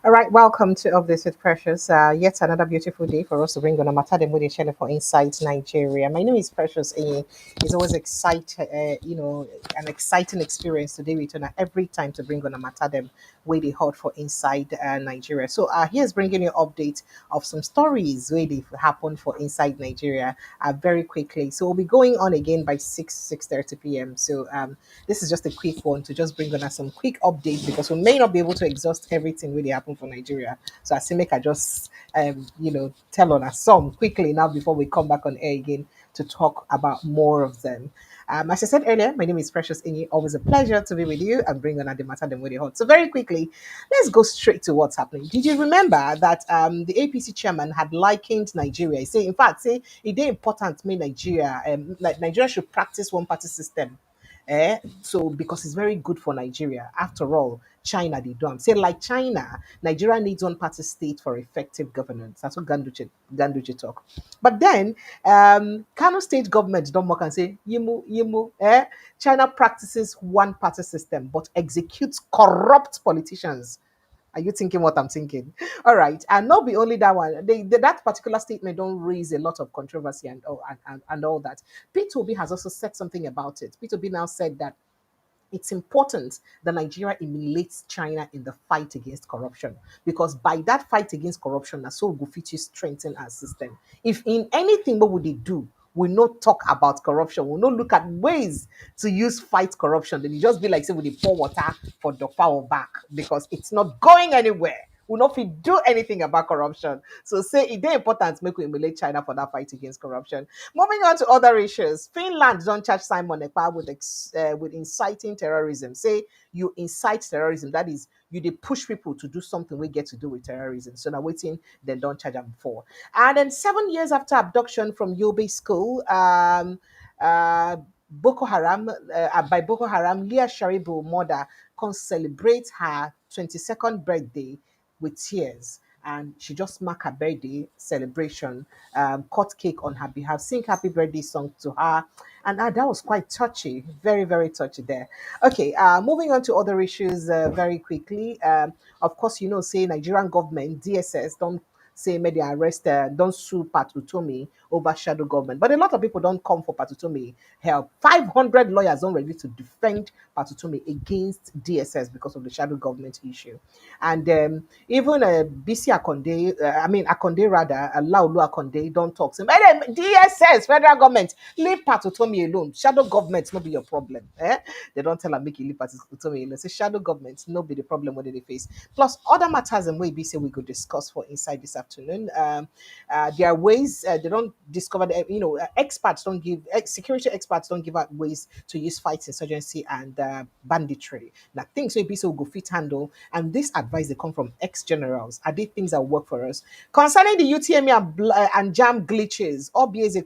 All right, welcome to Of This with Precious. Yet another beautiful day for us to bring on a matter de channel for Inside Nigeria. My name is Precious. It's always an exciting experience today with you every time to bring on a matter them where they hot for Inside Nigeria. So here's bringing you update of some stories where they happened for Inside Nigeria very quickly. So we'll be going on again by 6:30 p.m. So this is just a quick one to just bring on us some quick update because we may not be able to exhaust everything really happen for Nigeria. So I say make I just tell on us some quickly now before we come back on air again to talk about more of them. As I said earlier, my name is Precious Inyi. Always a pleasure to be with you and bring on the matter them with the hot. So very quickly, let's go straight to what's happening. Did you remember that the APC chairman had likened Nigeria? He say, in fact, say it is important me Nigeria, like Nigeria should practice one party system. So because it's very good for Nigeria. After all, China they don't say like China, Nigeria needs one party state for effective governance. That's what Ganduche talk. But then Kano state government don't work and say yimu. China practices one party system but executes corrupt politicians. Are you thinking what I'm thinking? All right, and not be only that one. That particular statement don't raise a lot of controversy and all that. Peter Obi has also said something about it. Peter Obi now said that it's important that Nigeria emulates China in the fight against corruption because by that fight against corruption, that's so Gufichi strengthen our system. If in anything, what would they do? We not talk about corruption. We not look at ways to use fight corruption. Then you just be like, say, we dey pour water for the power back because it's not going anywhere. We not fit do anything about corruption. So say it is important to make we emulate China for that fight against corruption. Moving on to other issues, Finland don't charge Simon Ekpa with inciting terrorism. Say you incite terrorism, that is, you they push people to do something we get to do with terrorism. So now waiting, then don't charge them for. And then 7 years after abduction from Yobe School, Boko Haram by Boko Haram, Leah Sharibu mother can celebrate her 22nd birthday with tears. And she just marked her birthday celebration, cut cake on her behalf, sing happy birthday song to her. And that was quite touchy, very, very touchy there. Okay, moving on to other issues very quickly. Of course, say Nigerian government, DSS, don't say may they arrest, don't sue Patutomi over shadow government. But a lot of people don't come for Patutomi help. 500 lawyers don't ready to defend Patutomi against DSS because of the shadow government issue. And even BC Akonde, Akonde rather, Laulu Akonde, don't talk. Say, DSS, federal government, leave Patutomi alone. Shadow government not be your problem. They don't tell them make you leave Patutomi alone. Say shadow government not be the problem what they face. Plus other matters and way BC we could discuss for inside this afternoon. There are ways they don't discover that experts don't give security experts don't give out ways to use fight insurgency and banditry. Now things so BC will go fit handle, and this advice they come from ex-generals. Are they things that work for us? Concerning the UTME and jam glitches, obviously,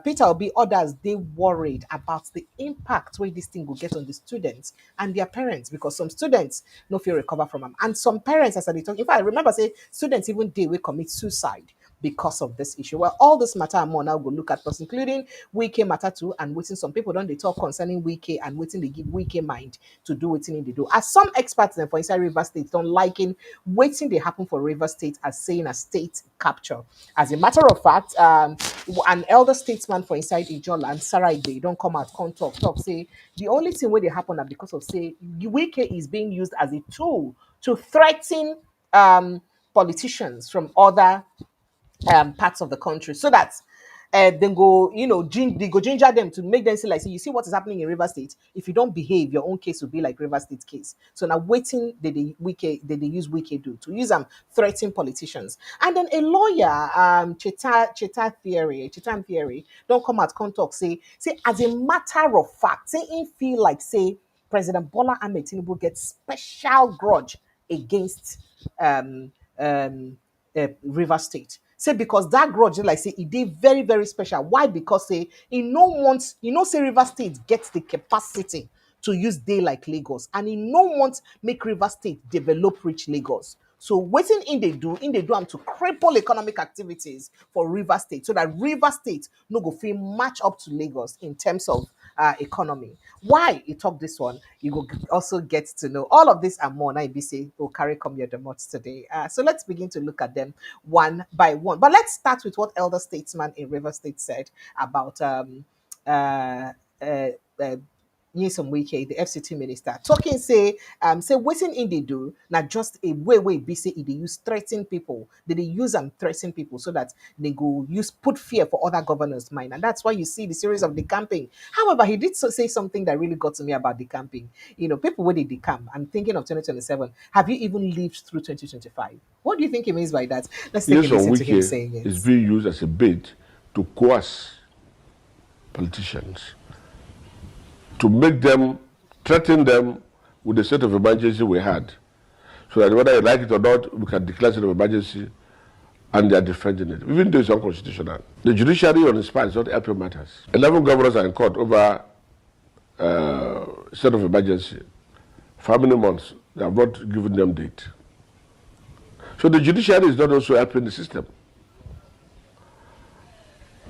Peter Obi others they worried about the impact where this thing will get on the students and their parents because some students no feel recover from them, and some parents as I talk. In fact, I remember say students even they will commit suicide because of this issue. Well, all this matter and more now go look at us, including Wike matter too, and waiting some people don't they talk concerning Wike and waiting they give Wike mind to do waiting they do. As some experts then for inside River State don't liking waiting they happen for River State as saying a state capture. As a matter of fact, an elder statesman for inside Ijola and Sarai they don't come out come talk say the only thing where they happen are because of say Wike is being used as a tool to threaten politicians from other parts of the country so that then go, they go ginger them to make them say like, you see what is happening in River State. If you don't behave, your own case will be like River State case. So now waiting did they use Wike do to use them threatening politicians. And then a lawyer, Chetan Theory, don't come out come talk say as a matter of fact, say he feel like say President Bola Ahmed Tinubu gets special grudge against River State. Say because that grudge, like say, it did very, very special. Why? Because say he no wants, say River State gets the capacity to use day like Lagos, and he no wants make River State develop rich Lagos. So waiting in they do them to cripple economic activities for River State so that River State no go feel match up to Lagos in terms of economy. Why he talk this one, you will also get to know all of this and more. Now, IBC will carry come your demots today. So let's begin to look at them one by one. But let's start with what elder statesman in River State said about uh, uh, uh, Nyesom Wike, the FCT minister, talking say waiting in they do not just a way be say they use threaten people, they use and threaten people so that they go use put fear for other governors' mind, and that's why you see the series of the camping. However, he did say something that really got to me about the camping. People where they decamp. I'm thinking of 2027. Have you even lived through 2025? What do you think he means by that? Let's take a Nyesom listen to him Wike saying it. is being used as a bait to coerce politicians, to make them, threaten them with the state of emergency we had, so that whether you like it or not, we can declare state of emergency, and they are defending it, even though it's unconstitutional. The judiciary on its part is not helping matters. 11 governors are in court over state of emergency. For how many months? They have not given them date. So the judiciary is not also helping the system.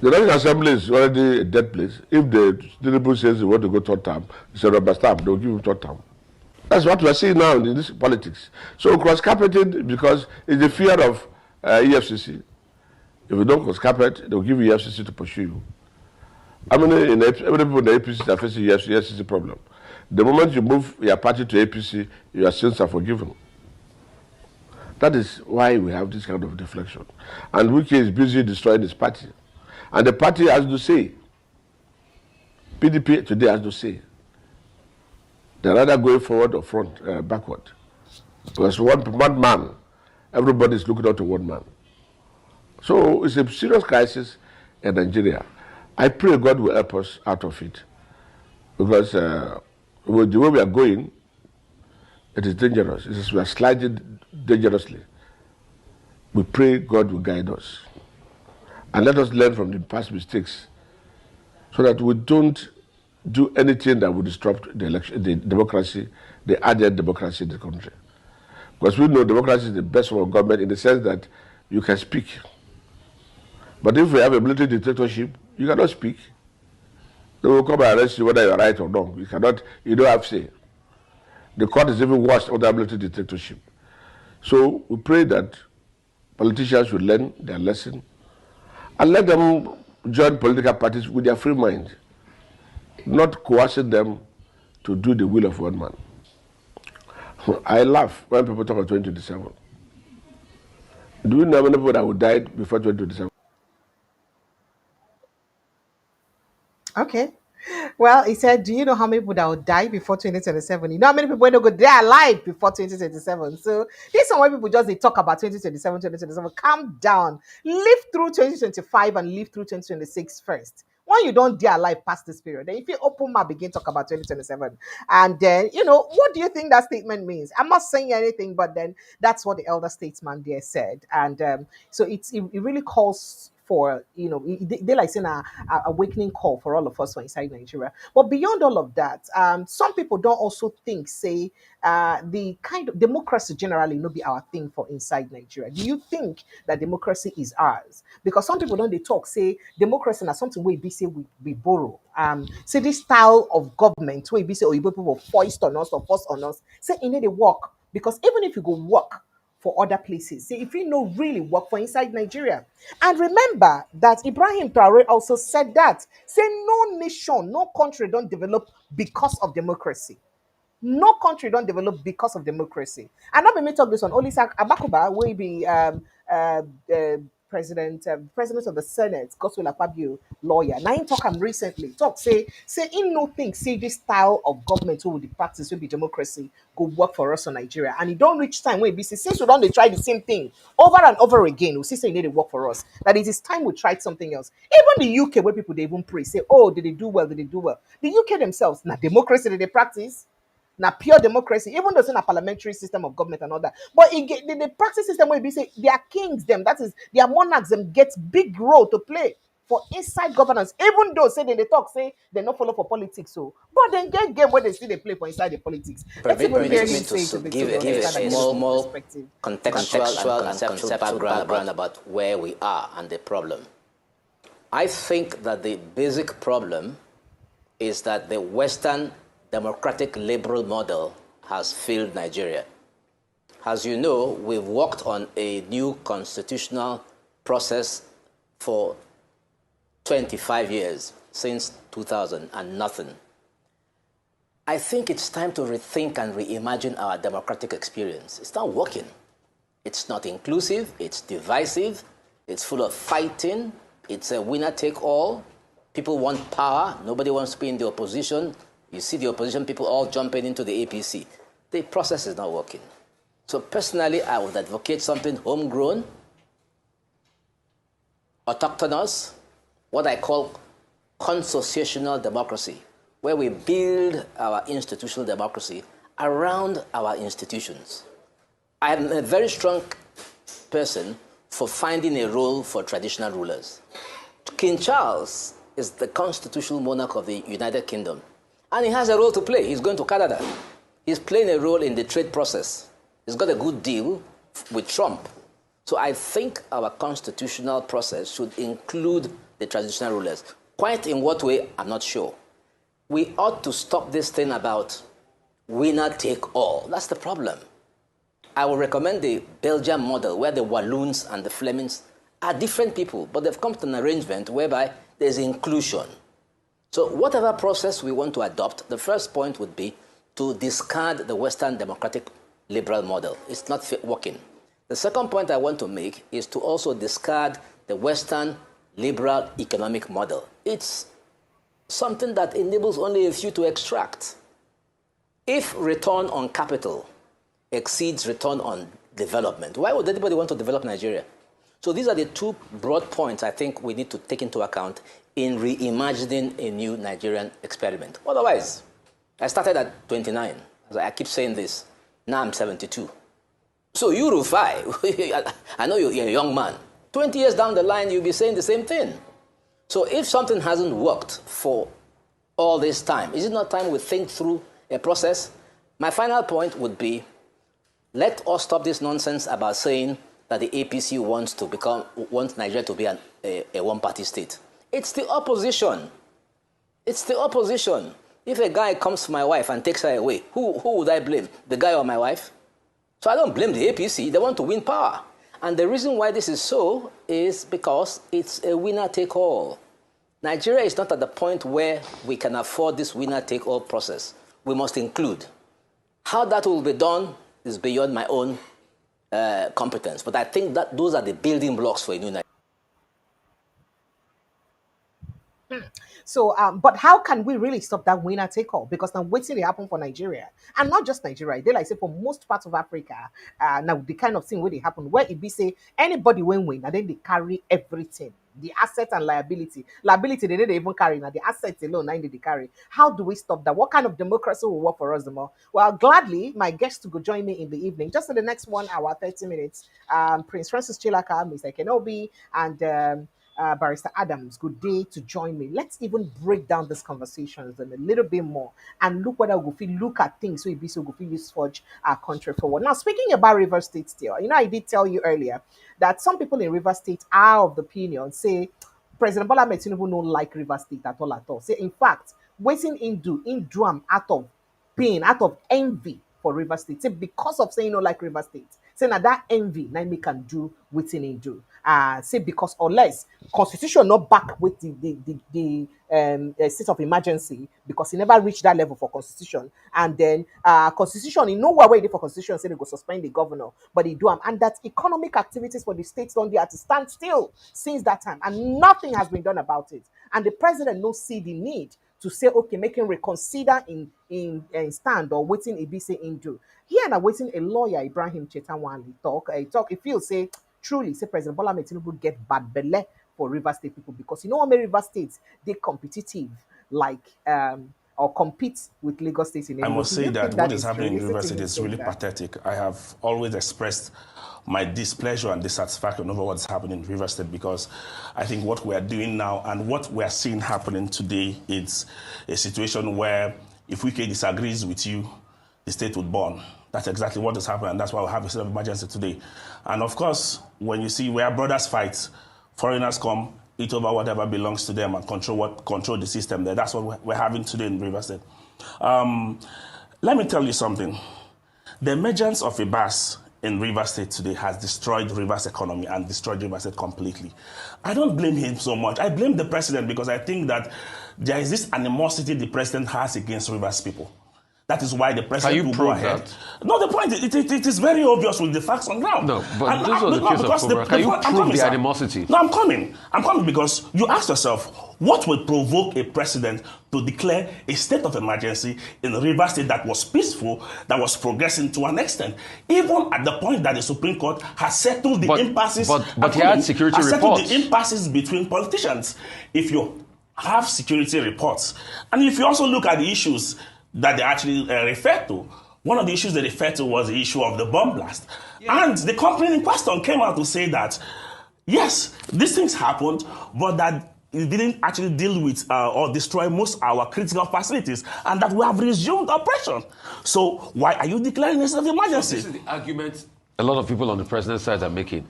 The National Assembly is already a dead place. If the Tinubu says they want to go third term, it's a rubber stamp, they'll give him third term. That's what we're seeing now in this politics. So cross-carpeting, because it's the fear of EFCC. If you don't cross-carpet, they'll give you EFCC to pursue you. How many people in the APC are facing EFCC problem? The moment you move your party to APC, your sins are forgiven. That is why we have this kind of deflection. And Wike is busy destroying his party. And the party has to say, PDP today has to say, they're rather going forward or backward. Because one man, everybody is looking out to one man. So it's a serious crisis in Nigeria. I pray God will help us out of it. Because with the way we are going, it is dangerous. We are sliding dangerously. We pray God will guide us. And let us learn from the past mistakes so that we don't do anything that would disrupt the election, the democracy, the added democracy in the country. Because we know democracy is the best form of government in the sense that you can speak. But if we have a military dictatorship, you cannot speak. They will come and arrest you whether you are right or wrong. You don't have say. The court is even worse under military dictatorship. So we pray that politicians should learn their lesson and let them join political parties with their free mind, not coercing them to do the will of one man. I laugh when people talk about 2027. Do you know how many people that would die before 2027? Okay. Well, he said, do you know how many people that will die before 2027? You know how many people will go die alive before 2027? So this is why people just they talk about 2027, 2027. Calm down. Live through 2025 and live through 2026 first. When you don't die alive past this period, then if you open my begin talk about 2027. And then, what do you think that statement means? I'm not saying anything, but then that's what the elder statesman there said. And so it really calls for they like saying a awakening call for all of us for inside Nigeria. But beyond all of that, some people don't also think say the kind of democracy generally no be our thing for inside Nigeria. Do you think that democracy is ours? Because some people don't they talk say democracy is something we be say we borrow. Say this style of government where be say people will foist on us or force on us. Say in it they work because even if you go work for other places. See, if you know really work for inside Nigeria. And remember that Ibrahim Traore also said that. Say no nation, no country don't develop because of democracy. No country don't develop because of democracy. And not be me talk this one. Only Abakuba will be president of the Senate, Godswill Akpabio, lawyer. Now he talk him recently. Say in no think say this style of government who will the practice will be democracy go work for us in Nigeria. And it don't reach time where BC since we don't they try the same thing over and over again. We see say they work for us. That it is time we tried something else. Even the UK where people they even pray say, oh, did they do well? Did they do well? The UK themselves, now democracy did they practice? Now pure democracy, even though it's in a parliamentary system of government and all that. But the practice system where we say their kings, them, that is their monarchs, them get big role to play for inside governance, even though say they talk, say they not follow for politics. So but then get game where they see they play for inside the politics. Let's even hear him say to give a small contextual and conceptual background about where we are and the problem. I think that the basic problem is that the Western democratic liberal model has failed Nigeria. As you know, we've worked on a new constitutional process for 25 years, since 2000, and nothing. I think it's time to rethink and reimagine our democratic experience. It's not working. It's not inclusive, it's divisive, it's full of fighting, it's a winner-take-all. People want power, nobody wants to be in the opposition. You see the opposition people all jumping into the APC. The process is not working. So personally, I would advocate something homegrown, autochthonous, what I call consociational democracy, where we build our institutional democracy around our institutions. I am a very strong person for finding a role for traditional rulers. King Charles is the constitutional monarch of the United Kingdom, and he has a role to play. He's going to Canada. He's playing a role in the trade process. He's got a good deal with Trump. So I think our constitutional process should include the traditional rulers. Quite in what way, I'm not sure. We ought to stop this thing about winner take all. That's the problem. I will recommend the Belgian model, where the Walloons and the Flemings are different people, but they've come to an arrangement whereby there's inclusion. So whatever process we want to adopt, the first point would be to discard the Western democratic liberal model. It's not working. The second point I want to make is to also discard the Western liberal economic model. It's something that enables only a few to extract. If return on capital exceeds return on development, why would anybody want to develop Nigeria? So these are the two broad points I think we need to take into account in reimagining a new Nigerian experiment. Otherwise, I started at 29. As I keep saying this. Now I'm 72. So you, Rufai, I know you're a young man. 20 years down the line, you'll be saying the same thing. So if something hasn't worked for all this time, is it not time we think through a process? My final point would be, let us stop this nonsense about saying that the APC wants Nigeria to be a one-party state. It's the opposition. It's the opposition. If a guy comes to my wife and takes her away, who would I blame? The guy or my wife? So I don't blame the APC. They want to win power. And the reason why this is so is because it's a winner-take-all. Nigeria is not at the point where we can afford this winner-take-all process. We must include. How that will be done is beyond my own competence. But I think that those are the building blocks for a new Nigeria. So, but how can we really stop that winner take all? Because now waiting to happen for Nigeria, and not just Nigeria. They like say for most parts of Africa, now the kind of thing where they happen, where it be say anybody win, and then they carry everything, the asset and liability. Liability they didn't even carry now, the assets alone now they carry. How do we stop that? What kind of democracy will work for us the more? Well, gladly, my guests to go join me in the evening, just in the next 1 hour, 30 minutes. Prince Francis Chilaka, Mr. Kenobi, and Barrister Adams, good day to join me. Let's even break down these conversations a little bit more and look whether we feel look at things so it be so we feel use forge our country forward. Now, speaking about River State still, I did tell you earlier that some people in River State are of the opinion, say President Bola Ahmed Tinubu don't like River State at all. Say, in fact, waiting in drum out of pain, out of envy for River State. Say, because of saying no like River State. Say now that envy, now me can do waiting in do. Say because unless constitution not back with the state of emergency because he never reached that level for constitution, and then constitution in no way for constitution say they go suspend the governor, but they do and that economic activities for the states don't have to stand still since that time, and nothing has been done about it, and the president no see the need to say okay, make him reconsider in stand or waiting a BC in do. Here and waiting a lawyer Ibrahim Chetanwali talk. If you say truly say President Bola Ahmed Tinubu get bad belly for River State people because how many River States they competitive like or compete with Lagos State in I must say that what is happening in River State is really that? pathetic. I have always expressed my displeasure and dissatisfaction over what's happening in River State because I think what we are doing now and what we are seeing happening today is a situation where if Wike disagrees with you, the state would burn. That's exactly what is happening, and that's why we have a state of emergency today. And of course, when you see where brothers fight, foreigners come, eat over whatever belongs to them and control the system there. That's what we're having today in Rivers State. Let me tell you something. The emergence of Ibas in Rivers State today has destroyed Rivers' economy and destroyed Rivers State completely. I don't blame him so much. I blame the president because I think that there is this animosity the president has against Rivers people. That is why the president will go ahead. That? No, the point is, it is very obvious with the facts on ground. No, but this was the case of Cobra. Can you prove the animosity? No, I'm coming. I'm coming because you ask yourself, what will provoke a president to declare a state of emergency in a Rivers State that was peaceful, that was progressing to an extent, even at the point that the Supreme Court has settled the impasses. But he had security reports. The impasses between politicians. If you have security reports, and if you also look at the issues that they actually referred to. One of the issues they referred to was the issue of the bomb blast. Yeah. And the company in question came out to say that, yes, these things happened, but that it didn't actually deal with or destroy most of our critical facilities, and that we have resumed operation. So why are you declaring a state of emergency? So this is the argument a lot of people on the president's side are making.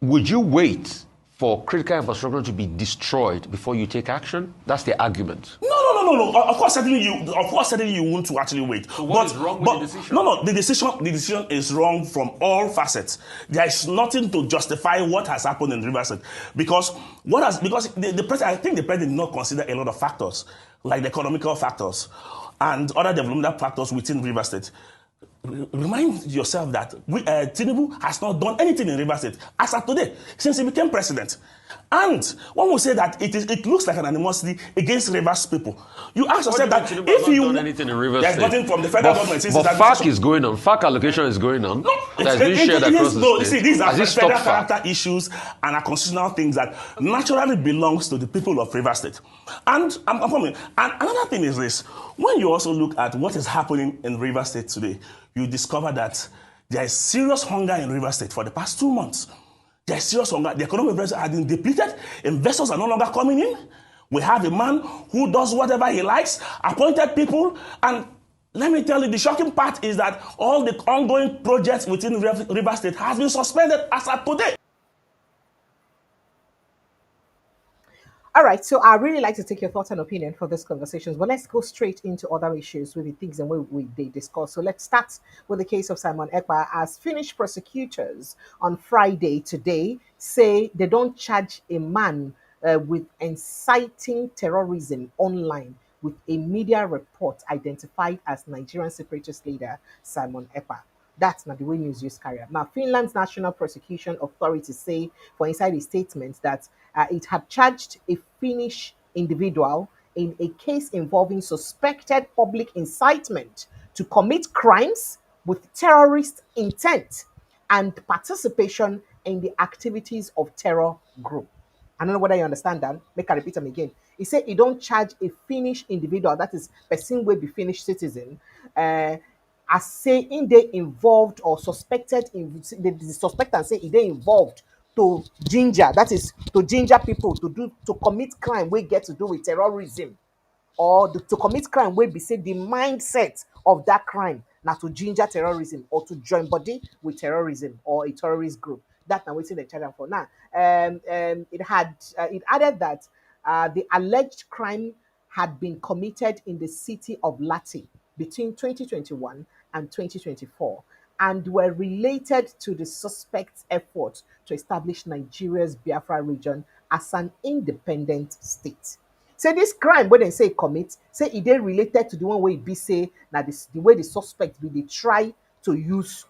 Would you wait for critical infrastructure to be destroyed before you take action? That's the argument. No. Of course, certainly you want to actually wait. So what is wrong with the decision? No. The decision is wrong from all facets. There is nothing to justify what has happened in Rivers State because the president. I think the president did not consider a lot of factors like the economical factors and other developmental factors within Rivers State. Remind yourself that Tinubu has not done anything in Rivers State as of today since he became president. And one will say that it looks like an animosity against Rivers people. You ask yourself that if you done anything in Rivers there's State. Nothing from the federal government. But FAC is going on. FAC allocation is going on. No, that's been shared across the state. See, these are federal character issues and are constitutional things that naturally belongs to the people of Rivers State. And I'm coming. And another thing is this: when you also look at what is happening in Rivers State today, you discover that there is serious hunger in Rivers State for the past 2 months. There is serious hunger. The economy of Rivers State has been depleted. Investors are no longer coming in. We have a man who does whatever he likes, appointed people, and let me tell you, the shocking part is that all the ongoing projects within Rivers State has been suspended as of today. All right, so I really like to take your thoughts and opinion for this conversations, but let's go straight into other issues with the things and they discuss. So let's start with the case of Simon Ekpa, as Finnish prosecutors on Friday today say they don't charge a man with inciting terrorism online with a media report identified as Nigerian separatist leader Simon Ekpa. That's not the way news use carrier. Now, Finland's National Prosecution Authority say for inside a statement that it had charged a Finnish individual in a case involving suspected public incitement to commit crimes with terrorist intent and participation in the activities of terror group. I don't know whether you understand that. Make I repeat them again. He said he don't charge a Finnish individual, that is person will be Finnish citizen, as saying they involved or suspected in the suspect and say they involved to ginger, that is to ginger people to commit crime we get to do with terrorism, or to commit crime wey be say the mindset of that crime na to ginger terrorism or to join body with terrorism or a terrorist group. That na wetin dem charge am for now. It added that the alleged crime had been committed in the city of Lati between 2021 and 2024 and were related to the suspect's effort to establish Nigeria's Biafra region as an independent state. Say this crime wey dem say e commit, say e dey related to the one wey e be say na the way the suspect be dey try to use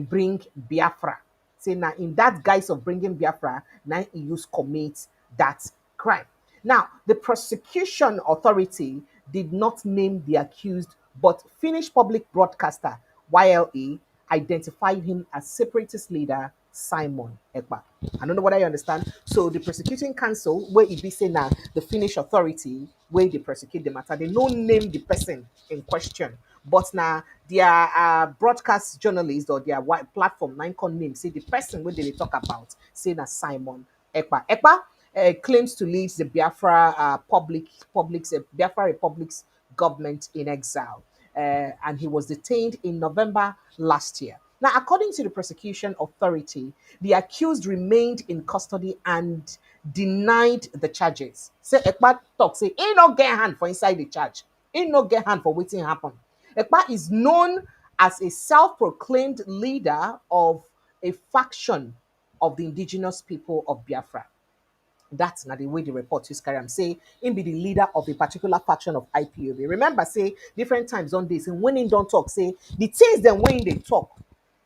bring Biafra. Say na in that guise of bringing Biafra, na e use commit that crime. Now, the prosecution authority did not name the accused, but Finnish public broadcaster YLA identified him as separatist leader Simon Ekpa. I don't know whether you understand. So the prosecuting council, where it be say now the Finnish authority, where they prosecute the matter, they don't name the person in question. But now their broadcast journalist or their platform, Ninecon name, say the person where they talk about, say na Simon Ekpa. Ekpa claims to lead the Biafra Biafra Republic's government in exile. And he was detained in November last year. Now, according to the prosecution authority, the accused remained in custody and denied the charges. Say Ekpa talk say he no get hand for inside the charge. He no get hand for wetin happen. Ekpa is known as a self-proclaimed leader of a faction of the indigenous people of Biafra. That's not the way the report is carry am. Say him be the leader of a particular faction of IPOB. Remember, say different times on this, and when him don't talk, say the things then when they talk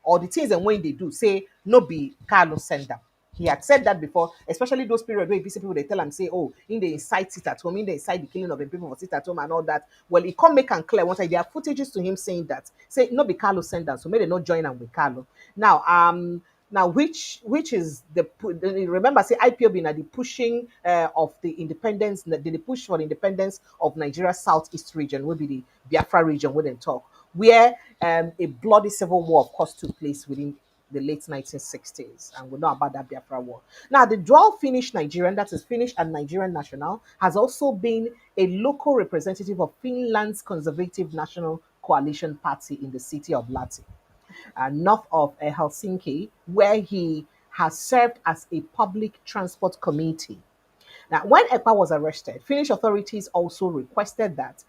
or the things and when they do, say no be Carlos send them. He had said that before, especially those periods where visit people they tell him say, oh, in the incite sit at home, in the incite the killing of the people for sit at home and all that. Well, he can't make and clear once there are footages to him saying that. Say no be Carlos send them, so maybe not join him with Carlo. Now, which is remember say IPOB now the pushing of the independence, the push for the independence of Nigeria Southeast region will be the Biafra region, wouldn't talk, where a bloody civil war, of course, took place within the late 1960s, and we know about that Biafra war. Now, the dual Finnish Nigerian, that is Finnish and Nigerian national, has also been a local representative of Finland's Conservative National Coalition Party in the city of Lahti, north of Helsinki, where he has served as a public transport committee. Now, when Ekpa was arrested, Finnish authorities also requested that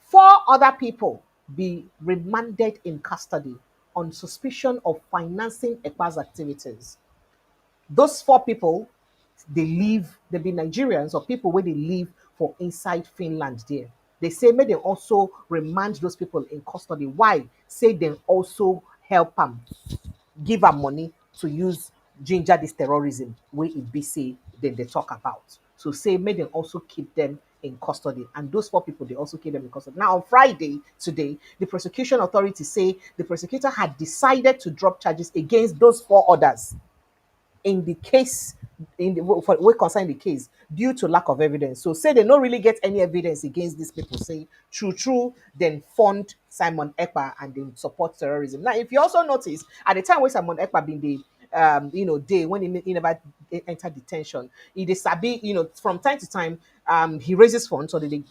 four other people be remanded in custody on suspicion of financing Ekpa's activities. Those four people, they be Nigerians or people where they live for inside Finland there. They say may they also remand those people in custody. Why? Say they also help them, give them money to use ginger this terrorism where it be say then they talk about. So say may they also keep them in custody. And those four people, they also keep them in custody. Now on Friday, today, the prosecution authority say the prosecutor had decided to drop charges against those four others in the case in the for what concern the case due to lack of evidence. So say they don't really get any evidence against these people. Say true, then fund Simon Ekpa and then support terrorism. Now, if you also notice at the time when Simon Ekpa been the day when he never entered detention, he dey sabi, from time to time, he raises funds, or they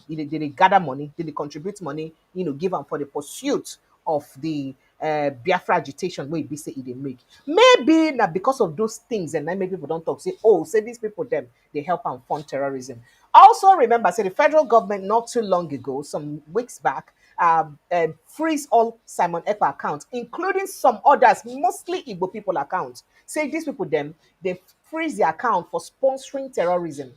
gather money, they contribute money, give them for the pursuit of the Biafra agitation where be say they make. Maybe now because of those things, and then maybe people don't talk, say, oh, say these people them they help and fund terrorism. Also remember, say the federal government not too long ago, some weeks back, freeze all Simon Ekpa accounts, including some others, mostly Igbo people accounts. Say these people them they freeze the account for sponsoring terrorism,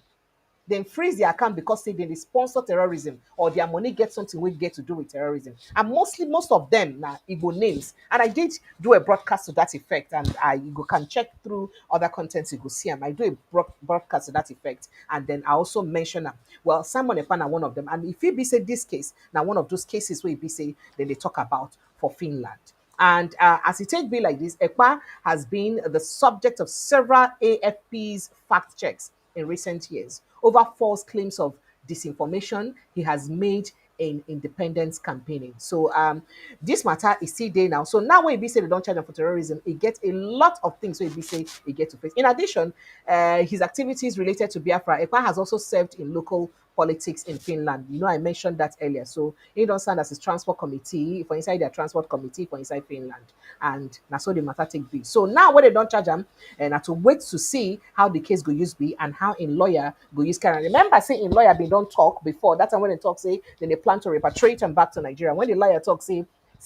then freeze their account because say they sponsor terrorism or their money gets something we get to do with terrorism. And most of them now Igbo names. And I did do a broadcast to that effect, and you can check through other contents, you go see them. I do a broadcast to that effect, and then I also mention them. Well, Simon Ekpa one of them, and if it be say this case, now one of those cases where it be say then they talk about for Finland. And as it take be like this, Ekpa has been the subject of several AFP's fact checks in recent years over false claims of disinformation he has made in independence campaigning. So this matter is still there now. So now when be say they don't charge him for terrorism, he gets a lot of things so he be say he get to face. In addition, his activities related to Biafra, Ekpa has also served in local politics in Finland. I mentioned that earlier. So he don't stand as his transport committee for inside their transport committee for inside Finland. And that's how the matter take be. So now when they don't charge him, and have to wait to see how the case go use be and how in lawyer go use carry. Remember, say in lawyer they don't talk before. That time when they talk, say then they plan to repatriate him back to Nigeria. When the lawyer talk, say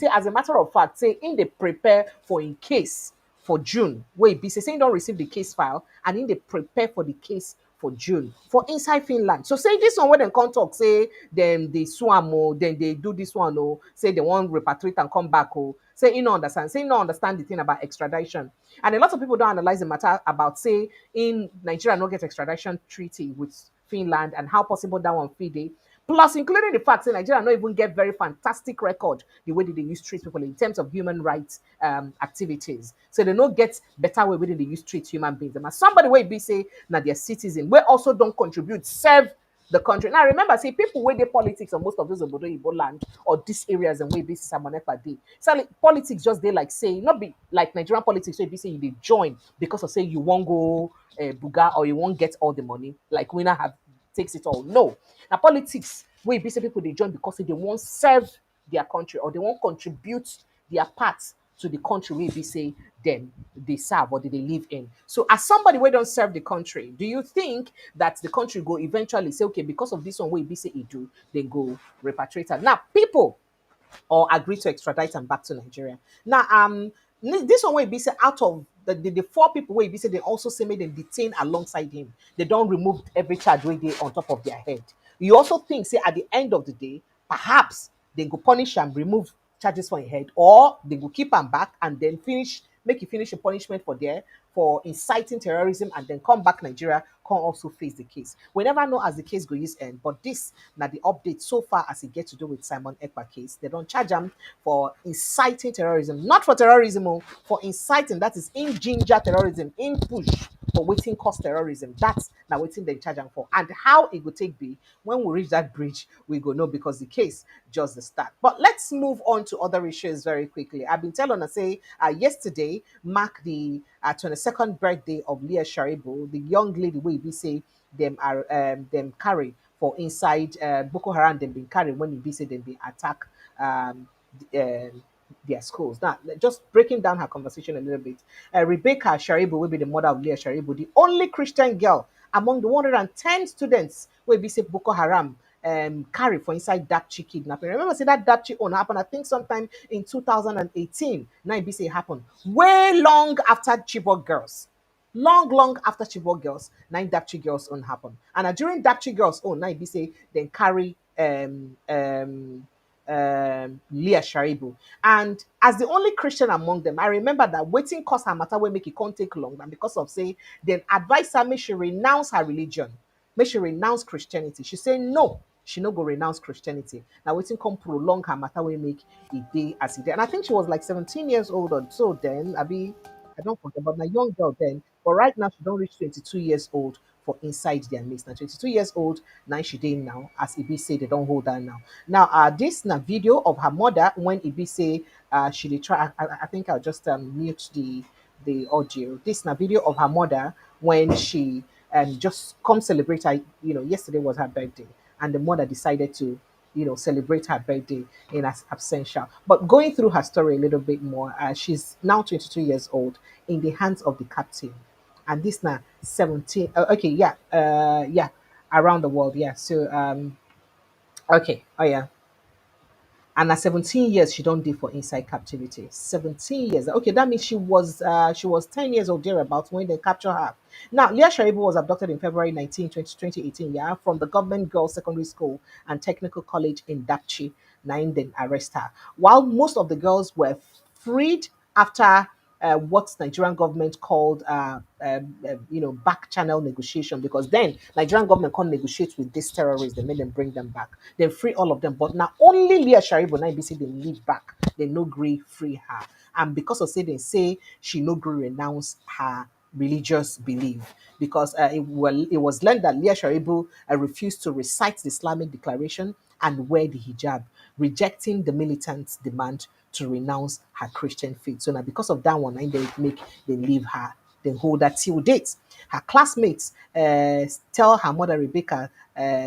as a matter of fact, say in they prepare for in case for June. Wait, be say don't receive the case file, and in they prepare for the case for June for inside Finland. So say this one when they come talk, say them they swam or then they do this one or say they want repatriate and come back or say you know understand, say you no understand the thing about extradition. And a lot of people don't analyze the matter about say in Nigeria no get extradition treaty with Finland and how possible that one fit dey. Plus, including the fact that Nigeria not even get very fantastic record the way that they use treat people in terms of human rights activities. So they don't get better way where they use treat human beings. And somebody will be say now their citizen, we also don't contribute, serve the country. Now remember, say people where they politics on most of those Obodo Igbo land or these areas and where be Simon Ekpa dey. So like, politics just they like say not be like Nigerian politics where be say you they join because of say you won't go buga or you won't get all the money like winner have takes it all. No. Now politics where be say people they join because they won't serve their country or they won't contribute their part to the country where be say them they serve or they live in. So as somebody who don't serve the country, do you think that the country go eventually say, okay, because of this one way be say it do, they go repatriate her? Now people or agree to extradite them back to Nigeria. Now, this one will be say out of the four people will be say they also say made them detain alongside him. They don't remove every charge where they on top of their head. You also think say at the end of the day, perhaps they go punish and remove charges for his head, or they go keep him back and then make you finish a punishment for there for inciting terrorism and then come back Nigeria, come also face the case. We never know as the case goes end, but this now the update so far as it gets to do with Simon Ekpa case. They don't charge him for inciting terrorism, not for terrorism, for inciting. That is in ginger terrorism, in push for waiting cause terrorism. That's now waiting they charge them for. And how it will take be when we reach that bridge, we go know because the case just the start. But let's move on to other issues very quickly. I've been telling her say yesterday mark the 22nd birthday of Leah Sharibu, the young lady we say them are them carry for inside Boko Haram them been carry when you be say them be attack um, uh, their schools. Now, just breaking down her conversation a little bit. Rebecca Sharibu will be the mother of Leah Sharibu, the only Christian girl among the 110 students will be say Boko Haram carry for inside Dapchi kidnapping. Remember, say that Dapchi on happened, I think sometime in 2018. Now it be say it happened way long after Chibok girls. Long after Chibok girls, nine Dapchi girls own happen. And during Dapchi girls own, now it be say then carry Leah Sharibu. And as the only Christian among them, I remember that waiting cause her matter will make it can't take long. And because of say, then advise her make she renounce her religion, make she renounce Christianity. She say no, she no go renounce Christianity. Now waiting come prolong her matter will make it day as it day. And I think she was like 17 years old or so then. I don't forget about my young girl then. But right now she don't reach 22 years old for inside their midst. Now 22 years old, now she did now, as Ibi say they don't hold her now. Now this na video of her mother when Ibi say she dey try. I think I'll just mute the audio. This na video of her mother when she just come celebrate her. You know, yesterday was her birthday, and the mother decided to celebrate her birthday in absentia. But going through her story a little bit more, she's now 22 years old in the hands of the captain, and this now 17. Okay, yeah, yeah, around the world, yeah. So okay, oh yeah. And at 17 years, she don't deal for inside captivity. 17 years. Okay, that means she was 10 years old thereabouts when they capture her. Now, Leah Sharibu was abducted in February 19, 2018, yeah, from the government girls secondary school and technical college in Dapchi. Nine then arrest her. While most of the girls were freed after what Nigerian government called back channel negotiation, because then Nigerian government can't negotiate with these terrorists. They made them bring them back. They free all of them, but now only Leah Sharibu now BC they leave back. They no agree free her, and because of say they say she no agree renounce her religious belief, because it was learned that Leah Sharibu refused to recite the Islamic declaration and wear the hijab, rejecting the militants' demand to renounce her Christian faith. So now because of that one, they leave her, they hold her till date. Her classmates tell her mother Rebecca,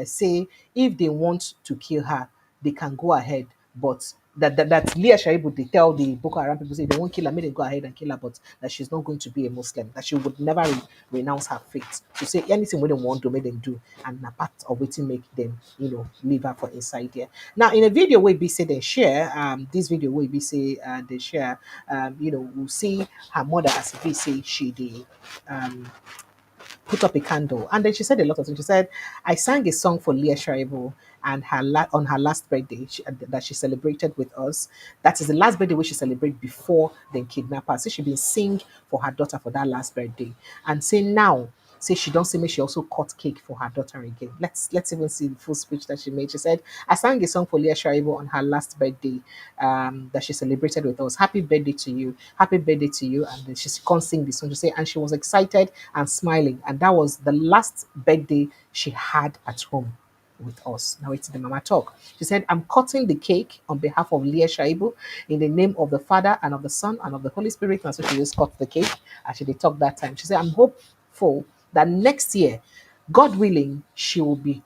say if they want to kill her, they can go ahead, but that Leah Sharibu, they tell the Boko Haram people say they won't kill her, may they go ahead and kill her, but that she's not going to be a Muslim, that she would never renounce her faith. To say anything when they want to make them do, and a part of waiting make them, leave her for inside there. Now in a video where be say they share, this video where be say they share, we'll see her mother as if we say she did put up a candle. And then she said a lot of things. She said, I sang a song for Leah Sharibu and on her last birthday that she celebrated with us. That is the last birthday which she celebrated before the kidnapper. So she been sing for her daughter for that last birthday. And say now, say she don't see me, she also cut cake for her daughter again. Let's even see the full speech that she made. She said, I sang a song for Leah Sharibu on her last birthday that she celebrated with us. Happy birthday to you. Happy birthday to you. And then she can't sing this song. She say, and she was excited and smiling. And that was the last birthday she had at home with us. Now it's the mama talk. She said, I'm cutting the cake on behalf of Leah Shaibu in the name of the Father and of the Son and of the Holy Spirit. And so she just cut the cake. Actually, they talked that time. She said, I'm hopeful that next year, God willing, she will be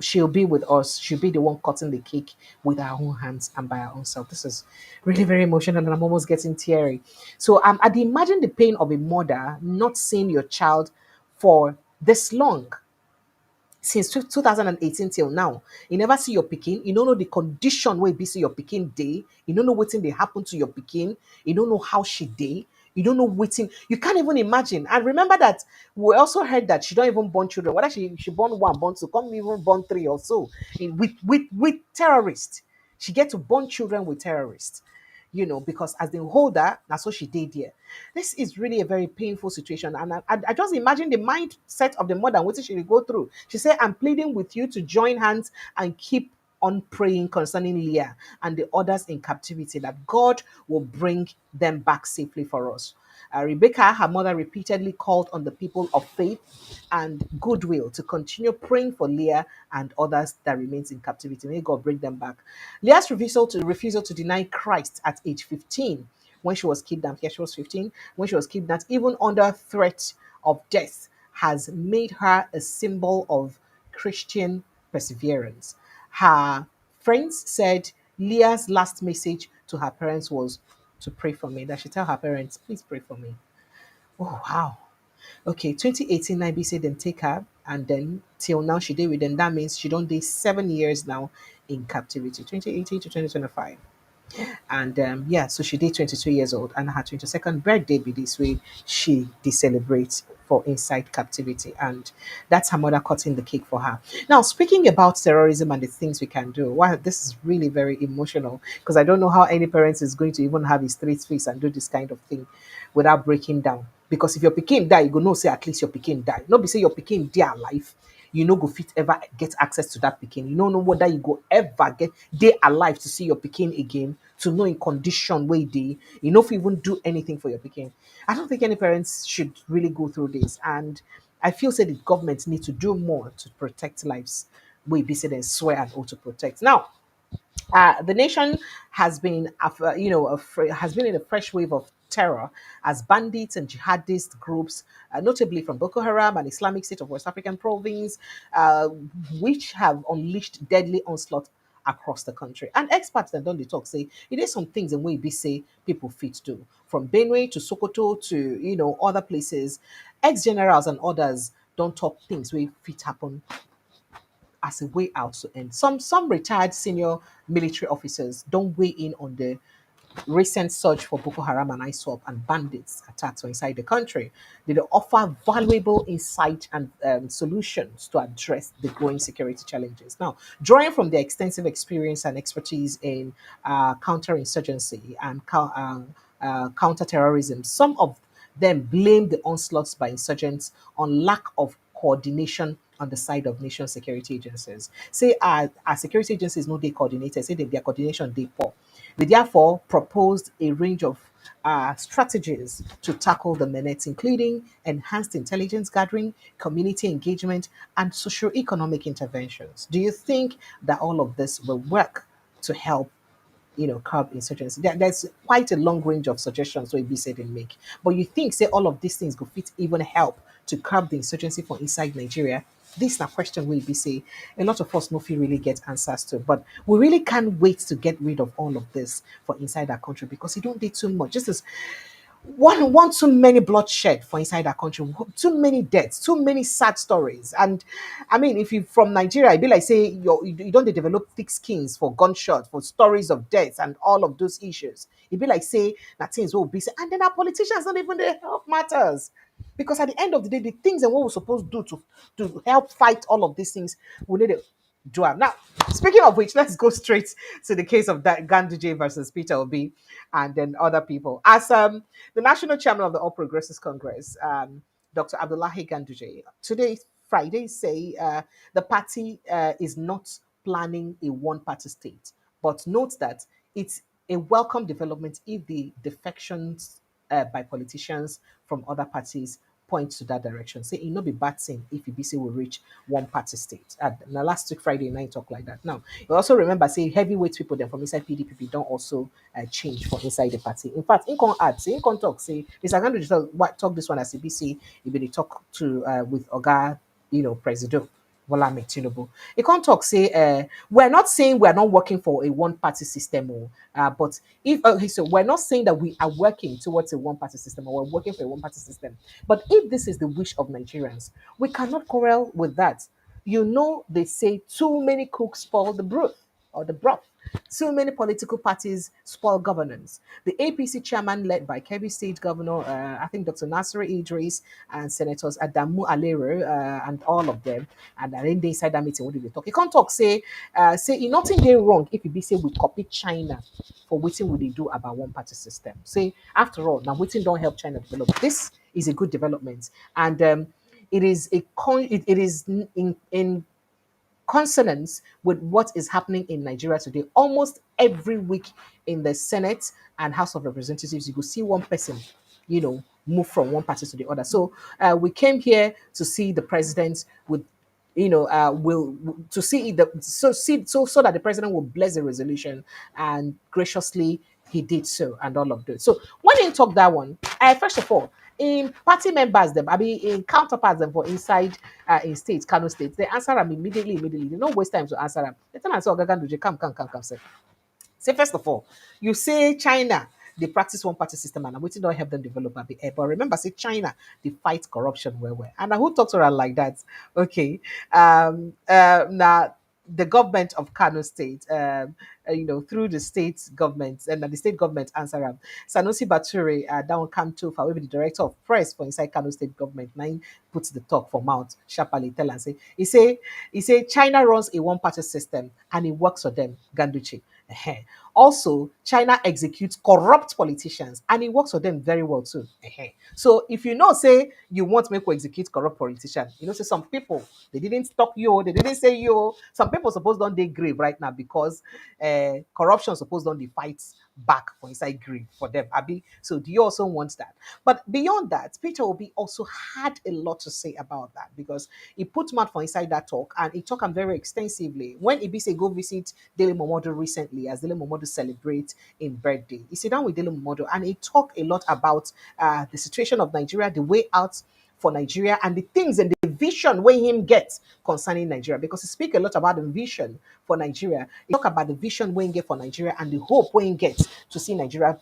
she'll be with us. She'll be the one cutting the cake with her own hands and by her own self. This is really very emotional, and I'm almost getting teary. So I'd imagine the pain of a mother not seeing your child for this long, since 2018 till now. You never see your pikin. You don't know the condition where you be see your pikin day. You don't know what thing they happen to your pikin. You don't know how she day. You don't know waiting. You can't even imagine. And remember that we also heard that she don't even born children. Whether she born one, born two, come even born three or so. With terrorists. She get to born children with terrorists, because as they hold her, that's what she did here. This is really a very painful situation. And I just imagine the mindset of the mother, what she will go through. She said, I'm pleading with you to join hands and keep on praying concerning Leah and the others in captivity, that God will bring them back safely for us. Rebecca, her mother, repeatedly called on the people of faith and goodwill to continue praying for Leah and others that remains in captivity. May God bring them back. Leah's refusal to deny Christ at age 15 when she was kidnapped. Yeah, she was 15 when she was kidnapped, even under threat of death, has made her a symbol of Christian perseverance. Her friends said Leah's last message to her parents was to pray for me. That she tell her parents, please pray for me. Oh wow. Okay, 2018 IB said then take her, and then till now she did with them. That means she don't did 7 years now in captivity. 2018 to 2025. And yeah, so she did 22 years old, and her 22nd birthday be this way. She did celebrate for inside captivity, and that's her mother cutting the cake for her. Now, speaking about terrorism and the things we can do, wow, this is really very emotional, because I don't know how any parent is going to even have a straight face and do this kind of thing without breaking down. Because if your pikin die, you go know say at least your pikin die. Not be say your pikin dey alive, you no go fit ever get access to that pikin. You don't know whether you go ever get dey alive to see your pikin again, to know in condition where they, know if you even do anything for your pikin. I don't think any parents should really go through this. And I feel say the government need to do more to protect lives. We be said and swear and ought to protect. Now, the nation has been, has been in a fresh wave of terror as bandits and jihadist groups, notably from Boko Haram and Islamic State of West African province, uh, which have unleashed deadly onslaught across the country. And experts then don't they talk say it is some things and way be say people fit do, from Benue to Sokoto to other places. Ex generals and others don't talk things where fit happen as a way out to end. Some retired senior military officers don't weigh in on the recent surge for Boko Haram and ISWAP and bandits attacks inside the country. They offer valuable insight and solutions to address the growing security challenges. Now, drawing from their extensive experience and expertise in counterinsurgency and counterterrorism, some of them blame the onslaughts by insurgents on lack of coordination on the side of nation security agencies. Say our security agencies no they coordinated, say their coordination they poor. They therefore proposed a range of strategies to tackle the menace, including enhanced intelligence gathering, community engagement, and socio-economic interventions. Do you think that all of this will work to help curb insurgency? There's quite a long range of suggestions so be said and make. But you think, say, all of these things could fit even help to curb the insurgency for inside Nigeria? This is a question we be say a lot of us no feel really get answers to. But we really can't wait to get rid of all of this for inside our country, because it don't take too much. Just as one too many bloodshed for inside our country, too many deaths, too many sad stories. And I mean, if you from Nigeria, I be like say you don't develop thick skins for gunshots, for stories of deaths and all of those issues. It be like say that things will be say, and then our politicians not even the health matters. Because at the end of the day, the things and what we're supposed to do to help fight all of these things, we need to do them. Now, speaking of which, let's go straight to the case of that Ganduje versus Peter Obi and then other people. As the national chairman of the All Progressives Congress, Dr. Abdullahi Ganduje, today, Friday, say the party is not planning a one-party state, but notes that it's a welcome development if the defections by politicians from other parties point to that direction. Say it not be bad thing if EBC will reach one party state. Now last week Friday night talk like that. Now you also remember say heavyweight people then from inside PDP don't also change for inside the party. In fact, in con add say in con talk say Mr. Gandu just talk this one as EBC. He be talk to with Oga Presido. Bola Ahmed Tinubu. He can't talk say we're not saying we're not working for a one-party system, but if so we're not saying that we are working towards a one-party system or we're working for a one-party system. But if this is the wish of Nigerians, we cannot quarrel with that. You know, they say too many cooks spoil the broth or the broth. Too many political parties spoil governance. The APC chairman, led by Kebbi State Governor, I think Dr. Nasir Idris, and Senators Adamu Alero, and all of them, and then they inside that meeting, what did they talk? You can't talk, say, nothing they wrong if you be say we copy China for what would they do about one party system. Say, after all, now waiting don't help China develop. This is a good development. And it is it is in consonance with what is happening in Nigeria today. Almost every week in the Senate and House of Representatives, you will see one person, move from one party to the other. So we came here to see the president with will to see the so that the president will bless the resolution, and graciously he did so, and all of this. So when he talk that one, first of all, in party members them, I mean in counterparts them for inside in states, Kano states, they answer them immediately. They don't waste time to answer them. They tell them, so come, sir. Say first of all, you say China, they practice one party system and waiting don't help them develop a bit. But remember, say China, they fight corruption well. And who talks around like that? Okay. Now the government of Kano State, through the state government and the state government answer Sanusi Bature, down come to for the director of press for inside Kano State government. Nine puts the talk for mouth sharply tell and say he say China runs a one party system and it works for them. Ganduchi. Ehen. Also, China executes corrupt politicians and it works for them very well too. Ehen. So if you know, say you want to make or execute corrupt politicians, say some people they didn't stop you, they didn't say you. Some people suppose don't they grave right now because corruption suppose don't they fight back for inside grave for them. Abi. So do you also want that? But beyond that, Peter Obi also had a lot to say about that because he put mouth for inside that talk and he talked very extensively. When Ibise go visit Dele Momodu recently, as Dele Momodu celebrate in birthday, he sit down with Dele Momodu and he talked a lot about the situation of Nigeria, the way out for Nigeria, and the things and the vision where him gets concerning Nigeria, because he speak a lot about the vision for Nigeria. He talk about the vision where he get for Nigeria and the hope where he gets to see Nigeria,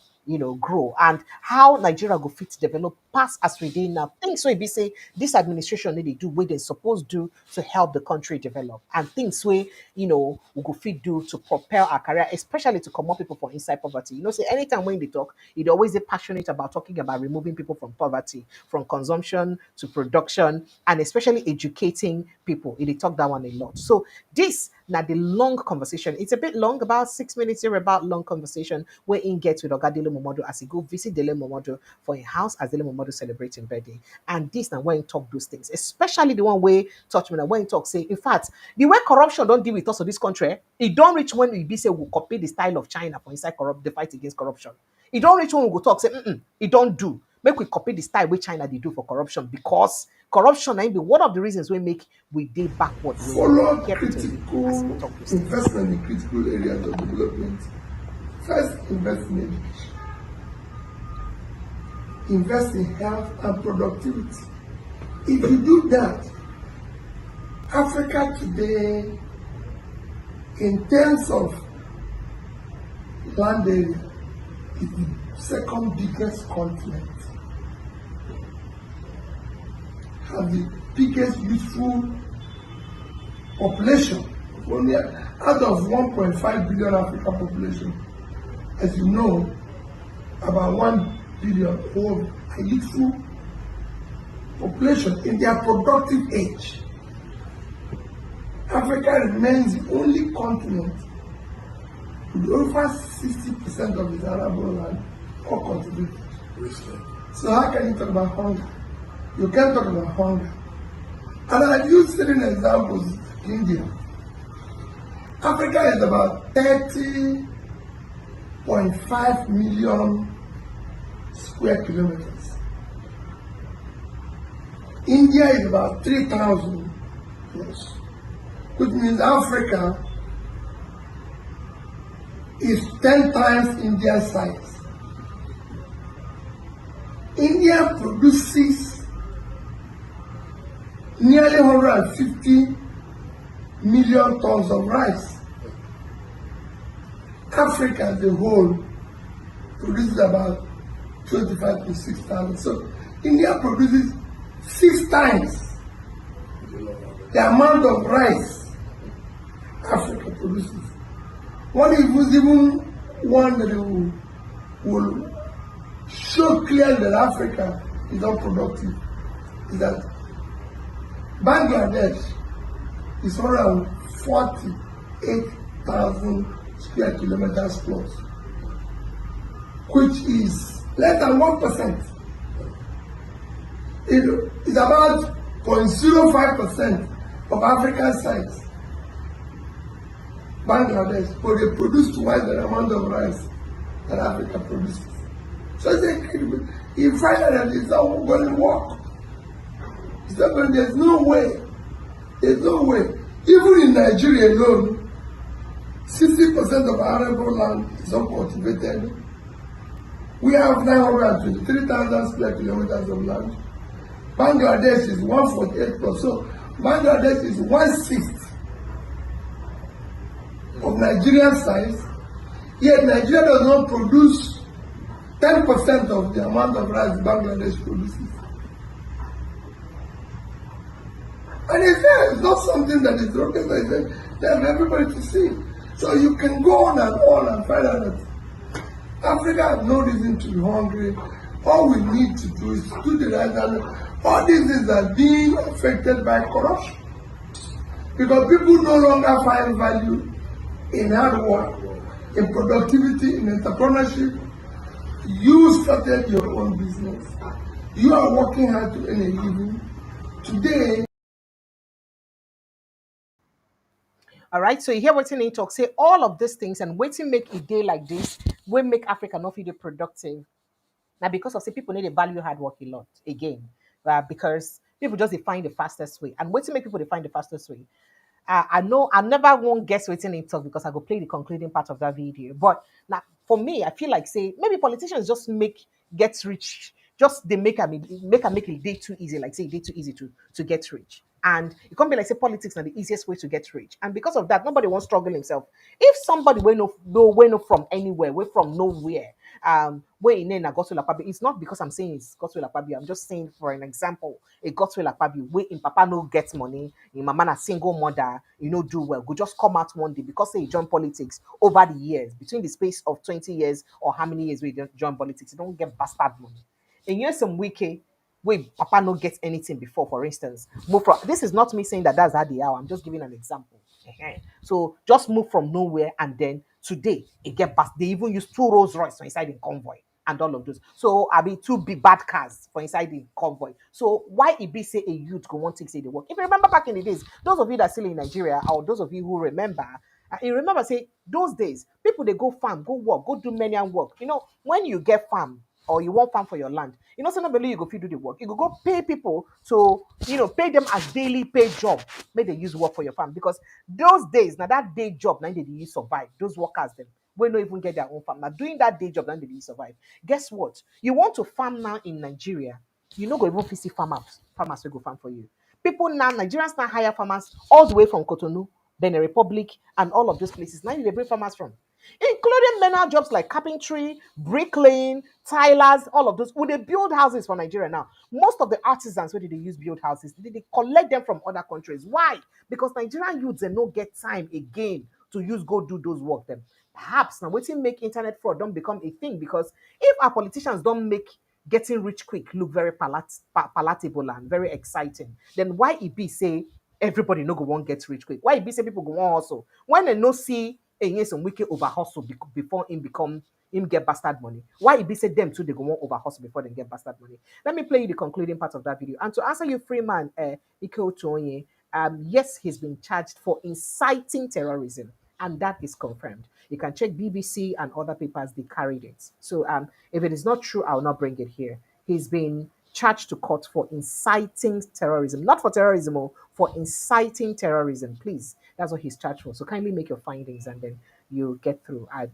grow, and how Nigeria go fit develop past as we dey now. Things wey be say this administration need to do what they supposed do to help the country develop, and things where we go fit do to propel our career, especially to comot people from inside poverty. Say anytime when they talk, it always dey passionate about talking about removing people from poverty, from consumption to production, and especially educating people. They talk that one a lot. So this now the long conversation. It's a bit long, about 6 minutes here, about long conversation where in gets with Ogadele Momodu as he go visit Dele Momodu for a house as Dele Momodu celebrating birthday. And this now when he talk those things, especially the one way touch me now when he talk say, in fact, the way corruption don't deal with us of this country, it don't reach when we be say we copy the style of China for inside the fight against corruption. It don't reach when we go talk say, it don't do. Make we copy the style which China they do for corruption, because corruption ain't be one of the reasons we make we dey backward. Follow critical investment in critical areas of development. First, invest in education. Invest in health and productivity. If you do that, Africa today, in terms of land area, is the second biggest continent. Have the biggest youthful population. Only out of 1.5 billion African population, as you know, about 1 billion old are youthful population in their productive age. Africa remains the only continent with over 60% of its arable land all cultivated. So how can you talk about hunger? You can't talk about hunger. And I've used certain examples. India. Africa is about 30.5 million square kilometers. India is about 3,000 plus, which means Africa is 10 times India's size. India produces nearly 150 million tons of rice. Africa as a whole produces about 25 to 6,000. So India produces 6 times the amount of rice Africa produces. One is even one that will show clearly that Africa is unproductive is that Bangladesh is around 48,000 square kilometers plus, which is less than 1%. It is about 0.05% of African size. Bangladesh, but they produce twice the amount of rice that Africa produces. So it's incredible. You find out that it's not going to work. It's not going, there's no way. There's no way. Even in Nigeria alone, 60% of our arable land is uncultivated. We have 923,000 square kilometers of land. Bangladesh is 148 plus. So Bangladesh is 1/6 of Nigerian size. Yet Nigeria does not produce 10% of the amount of rice Bangladesh produces. And it's not something that is rocket science. There's everybody to see. So you can go on and find out that Africa has no reason to be hungry. All we need to do is to do the right thing. All these things are being affected by corruption. Because people no longer find value in hard work, in productivity, in entrepreneurship. You started your own business. You are working hard to earn a living. Today, All right, so you hear what in talk say all of these things and waiting make a day like this, we make Africa not feel productive. Now, because of say people need to value hard work a lot again, because people just define the fastest way, and waiting make people define the fastest way. I know I never won't guess waiting in talk because I go play the concluding part of that video. But now, for me, I feel like say maybe politicians just make gets rich, just they make a day too easy, like say a day too easy to get rich. And it can't be like say politics are the easiest way to get rich. And because of that, nobody wants struggle himself. If somebody we know from anywhere, we from nowhere, where in a Gospel Akpabio, it's not because I'm saying it's Gospel Akpabio. I'm just saying for an example, a Gospel Akpabio, where in Papa no gets money, in Mama a single mother, you know, do well, go just come out one day because they join politics over the years, between the space of 20 years or how many years we join politics, you don't get bastard money. And here's some wiki where Papa no gets anything before, for instance. Move from this is not me saying that that's how they are. I'm just giving an example. So just move from nowhere and then today it get past. They even use 2 Rolls Royce for inside the convoy and all of those. So I mean 2 bad cars for inside the convoy. So why it be say a youth go want to say the work? If you remember back in the days, those of you that are still in Nigeria or those of you who remember, you remember say those days people they go farm, go work, go do many and work. You know when you get farm or you want farm for your land, you know somebody you go fit do the work. You go pay people to pay them as daily pay job. Make they use work for your farm because those days now that day job now they use survive. Those workers them will not even get their own farm. Now doing that day job now they use survive. Guess what? You want to farm now in Nigeria, you know go even visit farmers will go farm for you. People now, Nigerians now hire farmers all the way from Cotonou, Benin Republic, and all of those places. Now they bring farmers from, including manual jobs like carpentry, bricklaying, tilers, all of those. Would they build houses for Nigeria now? Most of the artisans, where did they use build houses? Did they collect them from other countries? Why? Because Nigerian youths they no get time again to use go do those work them. Perhaps now waiting make internet fraud don't become a thing because if our politicians don't make getting rich quick look very palatable and very exciting, then why it be say everybody no go want get rich quick? Why it be say people go want hustle? When they no see some wicked over hustle before him get bastard money. Why it be say them too they go want over hustle before they get bastard money? Let me play you the concluding part of that video. And to answer you, Freeman Ike Otonye, yes, he's been charged for inciting terrorism, and that is confirmed. You can check BBC and other papers, they carried it. So if it is not true, I'll not bring it here. He's been charged to court for inciting terrorism, not for terrorism, for inciting terrorism. Please, that's what he's charged for. So kindly make your findings and then you get through. I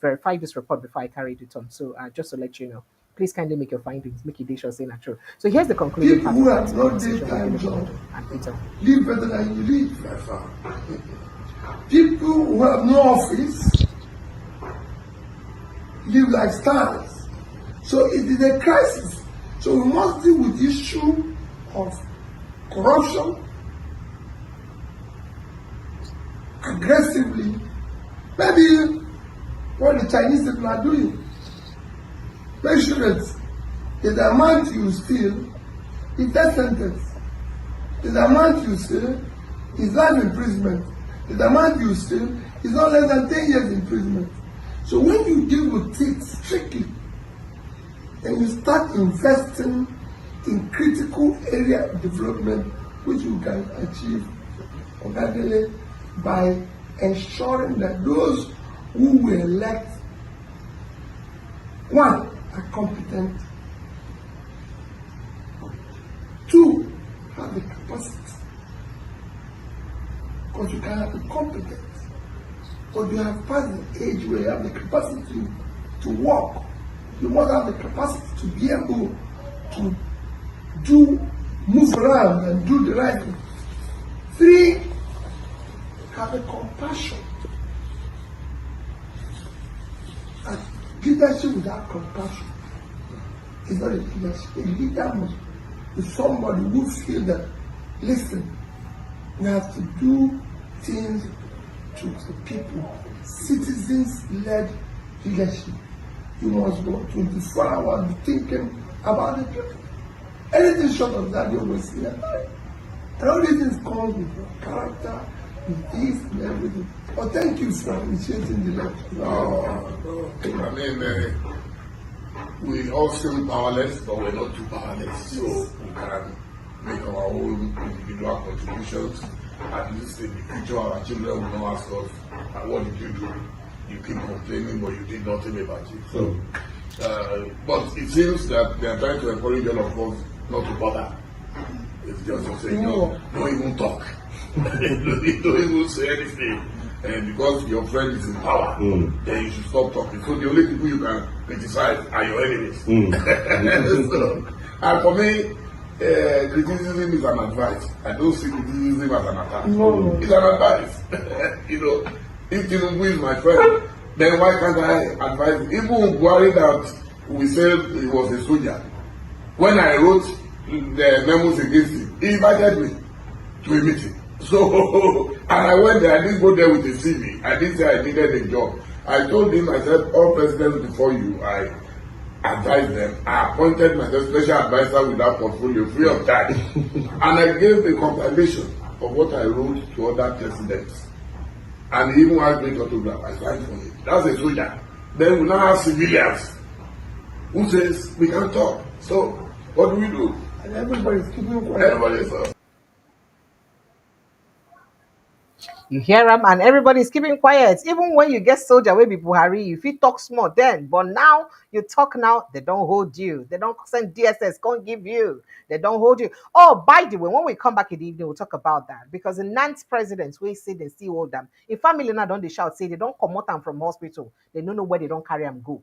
verified this report before I carried it on. So just to let you know. Please kindly make your findings, make it sure say not true. So here's the concluding People part who of that have no conversation with daytime Billy job Momodu and Peter. live better than you live by far. People who have no office live like stars. So it is a crisis. So we must deal with the issue of corruption aggressively. Maybe what the Chinese people are doing. Make sure that the amount you steal is death sentence. The amount you steal is life imprisonment. The amount you steal is not less than 10 years imprisonment. So when you deal with it strictly, and you start investing in critical area of development, which you can achieve organically by ensuring that those who will elect, one, are competent, two, have the capacity. Because you can be competent, but you have passed the age where you have the capacity to work. You must have the capacity to be able to move around and do the right thing. Three, have a compassion. And leadership without compassion is not a leadership. A leader must be somebody who feels that, listen, we have to do things to the people. Citizens-led leadership. You must go 24 hours thinking about the people. Anything short of that, you will see that. And all these things come with your character, with this and everything. But thank you for initiating the lecture. No. I mean, we all feel powerless, but we're not too powerless. So we can make our own individual contributions. At least in the future, our children will not ask us, what did you do? You keep complaining, but you did nothing about it. So, but it seems that they are trying to encourage all of us not to bother. It's just to say, no, don't even talk. Don't even say anything. And because your friend is in power, then you should stop talking. So the only people you can criticize are your enemies. So, and for me, criticism is an advice. I don't see criticism as an attack. No. It's an advice. If Tinubu is my friend, then why can't I advise him? Even worried that we said he was a soldier. When I wrote the memos against him, he invited me to a meeting. So, and I went there, I didn't go there with a CV. I didn't say I needed a job. I told him, I said, all presidents before you, I advised them. I appointed myself special advisor with that portfolio free of charge. And I gave a compilation of what I wrote to other presidents. And he even asked me to autograph. I signed for it. That's a soldier. Then we now have civilians who says we can talk. So, what do we do? And everybody's keeping quiet. Everybody is You hear them, and everybody's keeping quiet. Even when you get soldier wey be Buhari, you fit talk small then. But now you talk now, they don't hold you. They don't send DSS, can't give you. They don't hold you. Oh, by the way, when we come back in the evening, we'll talk about that. Because the ninth presidents, we say they still hold them. In family now, don't they shout, say they don't come out them from hospital. They don't know where they don't carry them go.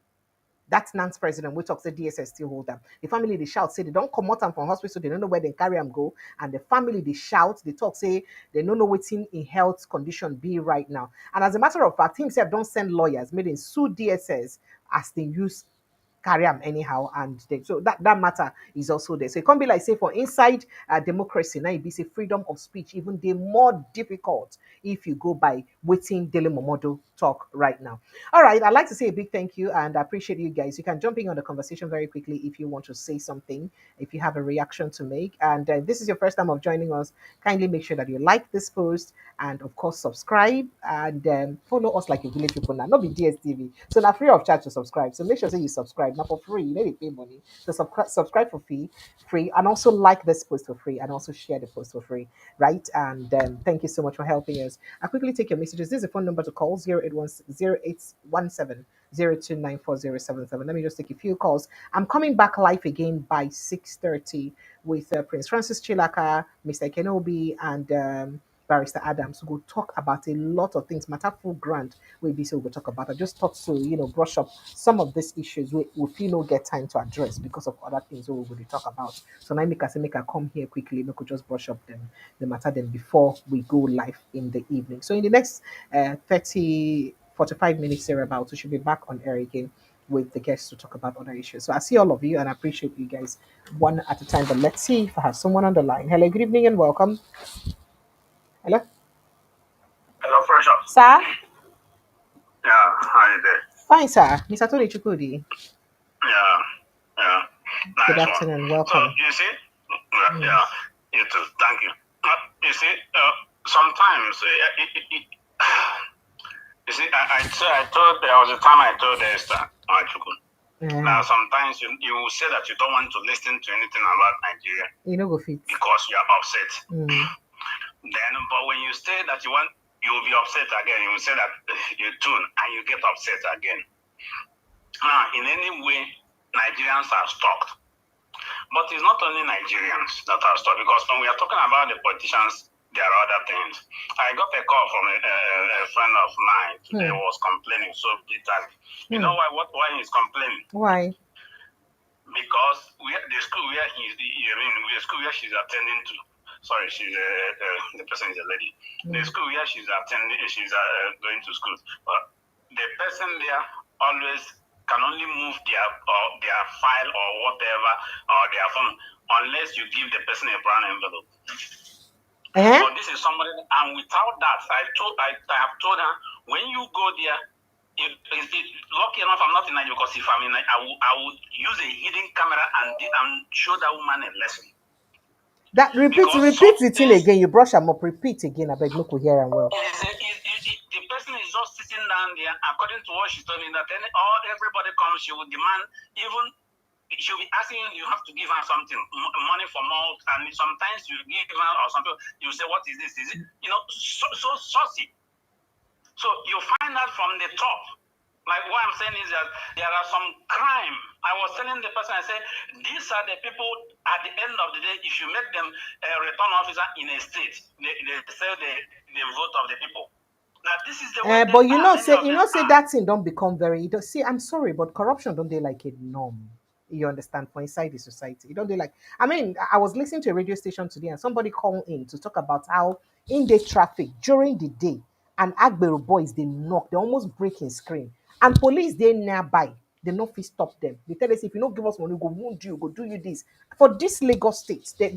That's Nan's president. We talk say DSS still hold them. The family they shout say they don't come out from hospital. They don't know where they carry them go. And the family they shout, they talk say they don't know what's in health condition be right now. And as a matter of fact, himself don't send lawyers, made in sue DSS as they use carry them anyhow, and so that matter is also there. So it can't be like say for inside democracy now it be say freedom of speech even they more difficult if you go by waiting Daily Momodo talk right now. All right, I'd like to say a big thank you and I appreciate you guys. You can jump in on the conversation very quickly if you want to say something, if you have a reaction to make, and if this is your first time of joining us, kindly make sure that you like this post and of course subscribe and follow us like a village people now. Not be DSTV. So now free of charge to subscribe. So make sure that you subscribe. Now for free, you know they pay money. So subscribe for free, and also like this post for free, and also share the post for free, right? And thank you so much for helping us. I'll quickly take your messages. This is a phone number to call 0817. Let me just take a few calls. I'm coming back live again by 6:30 with Prince Francis Chilaka, Mr. Kenobi, and Barrister Adams, who will talk about a lot of things. Matter full grant, we be so we'll talk about. I just thought to brush up some of these issues we feel no get time to address because of other things we will talk about. So now make I come here quickly. We could just brush up the matter then before we go live in the evening. So in the next 45 minutes thereabouts, we should be back on air again with the guests to talk about other issues. So I see all of you and I appreciate you guys one at a time. But let's see if I have someone on the line. Hello, good evening and welcome. Hello? Hello, Precious. Sir? Yeah, how you there? Fine, sir. Mr. Tony Chukudi. Yeah. Good Nice afternoon. one. Welcome. So, you see, yeah, you too. Thank you. You see, sometimes, you see, I told, there was a time I told Esther, now, sometimes you will say that you don't want to listen to anything about Nigeria. You know, go fit. Because you are upset. Then, but when you say that you will be upset again. You will say that you tune and you get upset again. Now, in any way, Nigerians are stuck. But it's not only Nigerians that are stuck, because when we are talking about the politicians, there are other things. I got a call from a friend of mine today was complaining so bitterly. You know why he's complaining? Why? Because the school where the school where she's attending to. Sorry, she's the person is a lady. The school where she's attending, she's going to school. But the person there always can only move their file or whatever or their phone unless you give the person a brown envelope. So this is somebody, and without that, I have told her, when you go there, lucky enough I'm not in Nigeria, because if I'm in Nigeria, I would use a hidden camera and show that woman a lesson. That repeat the thing again. You brush them up, repeat again. I beg, no could hear and well. The person is just sitting down there, according to what she told me, that everybody comes, she will demand, even she'll be asking you have to give her something, money for malt, and sometimes you give her or something, you say, what is this? Is it, so saucy. So you find out from the top. Like what I'm saying is that there are some crime. I was telling the person, I said, these are the people at the end of the day, if you make them a return officer in a state, they say the vote of the people. Now this is the way but say that thing don't become very, see, I'm sorry, but corruption don't they like a norm. You understand, for inside the society. You don't they like, I mean, I was listening to a radio station today and somebody called in to talk about how in the traffic during the day and Agbero boys they knock, they almost break his screen. And police they nearby, they no fit stop them. They tell us if you don't give us money, go wound you, go do you this. For this Lagos state, they